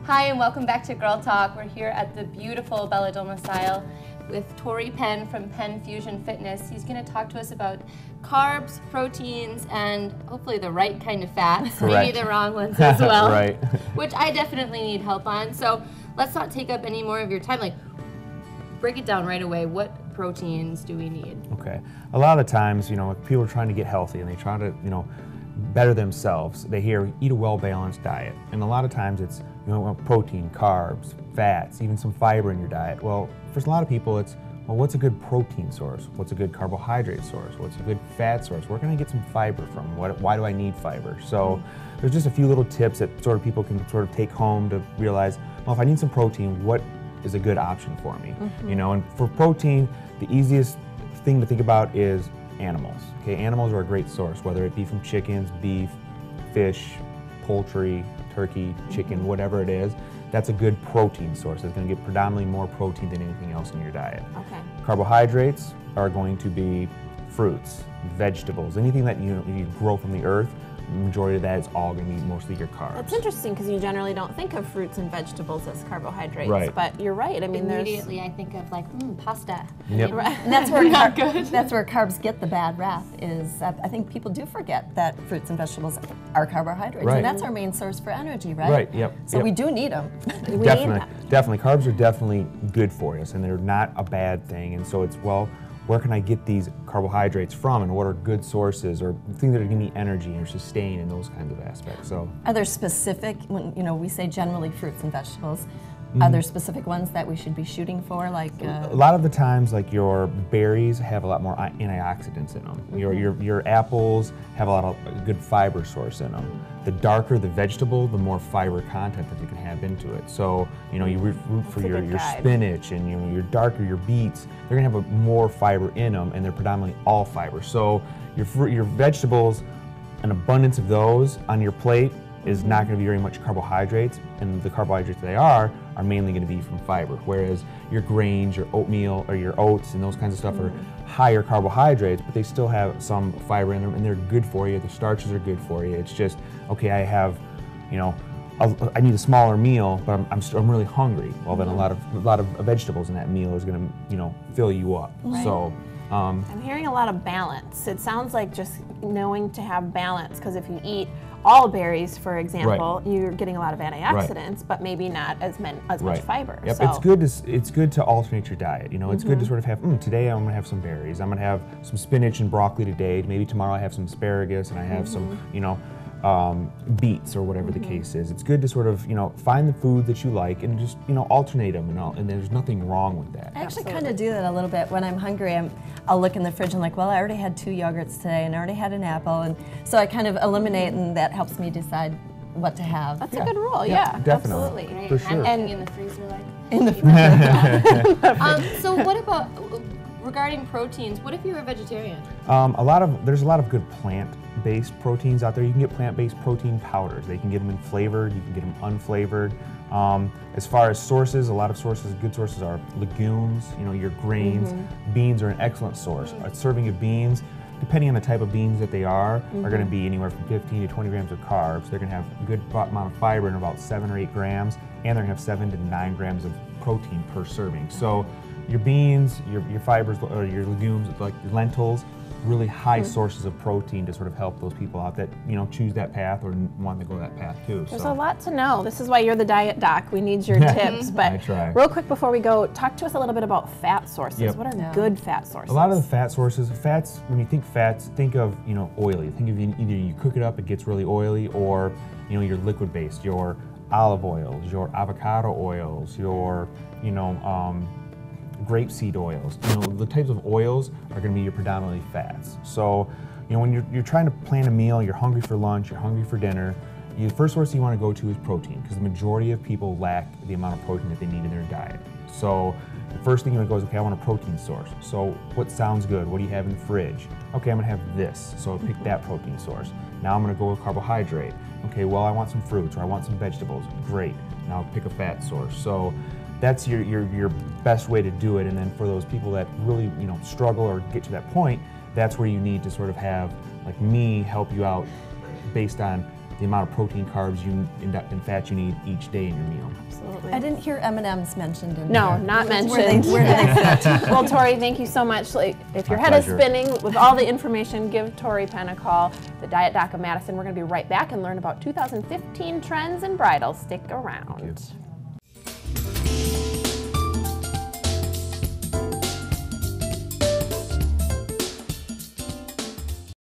Hi, and welcome back to Girl Talk. We're here at the beautiful Bella Domicile with Tori Penn from Penn Fusion Fitness. He's going to talk to us about carbs, proteins, and hopefully the right kind of fats, Correct. maybe the wrong ones as well, Right. which I definitely need help on. So let's not take up any more of your time. Like, break it down right away. What proteins do we need? Okay. A lot of the times, if people are trying to get healthy and they try to, better themselves, they hear eat a well-balanced diet. And a lot of times it's, want protein, carbs, fats, even some fiber in your diet. Well, for a lot of people it's, well, what's a good protein source? What's a good carbohydrate source? What's a good fat source? Where can I get some fiber from? Why do I need fiber? So there's just a few little tips that sort of people can sort of take home to realize, well, if I need some protein, what is a good option for me? And for protein, the easiest thing to think about is animals. Okay, animals are a great source, whether it be from chickens, beef, fish, poultry, turkey, chicken, whatever it is. That's a good protein source. It's going to get predominantly more protein than anything else in your diet. Okay. Carbohydrates are going to be fruits, vegetables, anything that you grow from the earth. The majority of that is all going to be mostly your carbs. That's interesting because you generally don't think of fruits and vegetables as carbohydrates, Right. but you're right. I mean, Immediately I think of like, pasta. Yep. And that's where Not good. That's where carbs get the bad rap. Is I think people do forget that fruits and vegetables are carbohydrates, Right. and that's our main source for energy, right? Right, yep, So yep. we do need them. Definitely. Carbs are definitely good for us, and they're not a bad thing. And so it's, well, where can I get these carbohydrates from, and what are good sources, or things that are giving me energy or sustain, and those kinds of aspects. So, Are there specific, when we say generally fruits and vegetables, are there specific ones that we should be shooting for, like? a lot of the times, like your berries have a lot more antioxidants in them. Your apples have a lot of good fiber source in them. The darker the vegetable, the more fiber content that you can have into it. So, you root for your spinach, and your darker your beets, they're gonna have more fiber in them, and they're predominantly all fiber. So your vegetables, an abundance of those on your plate is not going to be very much carbohydrates, and the carbohydrates they are mainly going to be from fiber, whereas your grains, your oatmeal, or your oats and those kinds of stuff are higher carbohydrates, but they still have some fiber in them, and they're good for you. The starches are good for you. It's just, okay, I have, I need a smaller meal, but I'm really hungry. Well, then a lot of vegetables in that meal is going to fill you up. Right. So. I'm hearing a lot of balance. It sounds like just knowing to have balance, because if you eat all berries, for example, you're getting a lot of antioxidants, but maybe not as much fiber. Yep. So. It's good to alternate your diet. It's good to sort of have, today I'm going to have some berries. I'm going to have some spinach and broccoli today. Maybe tomorrow I have some asparagus, and I have some, beets, or whatever the case is. It's good to sort of, find the food that you like and just, alternate them, and there's nothing wrong with that. I actually kind of do that a little bit. When I'm hungry, I'll look in the fridge and like, well, I already had 2 yogurts today, and I already had an apple, and so I kind of eliminate, and that helps me decide what to have. That's a good rule, yeah, definitely. absolutely. For sure. And in the freezer, like. In the fridge. So what about, regarding proteins, what if you're a vegetarian? There's a lot of good plant-based proteins out there. You can get plant-based protein powders. They can get them in flavored, you can get them unflavored. As far as sources, a lot of sources, good sources are legumes, your grains. Beans are an excellent source. A serving of beans, depending on the type of beans that they are going to be anywhere from 15 to 20 grams of carbs. They're going to have a good amount of fiber in about 7 or 8 grams, and they're going to have 7 to 9 grams of protein per serving. So your beans, your fibers, or your legumes, like your lentils, really high sources of protein to sort of help those people out that choose that path or want to go that path too. There's a lot to know. This is why you're the diet doc. We need your tips. But I try. Real quick before we go, talk to us a little bit about fat sources. Yep. What are good fat sources? A lot of the fat sources, when you think fats, think of oily. Think of either you cook it up, it gets really oily, or your liquid based, your olive oils, your avocado oils, your grapeseed oils. The types of oils are going to be your predominantly fats. So, when you're trying to plan a meal, you're hungry for lunch, you're hungry for dinner, the first source you want to go to is protein, because the majority of people lack the amount of protein that they need in their diet. So the first thing you want to go is, okay, I want a protein source. So what sounds good? What do you have in the fridge? Okay, I'm going to have this. So I'll pick that protein source. Now I'm going to go with carbohydrate. Okay, well, I want some fruits, or I want some vegetables. Great. Now pick a fat source. So that's your best way to do it. And then for those people that really struggle or get to that point, that's where you need to sort of have, like me, help you out based on the amount of protein, carbs, and fat you need each day in your meal. Absolutely. I didn't hear M&Ms mentioned in No, there. not mentioned. Where do they fit? Well, Tori, thank you so much. Like, if your My head pleasure. is spinning with all the information, give Tori Penn a call, the Diet Doc of Madison. We're going to be right back and learn about 2015 trends and bridals. Stick around.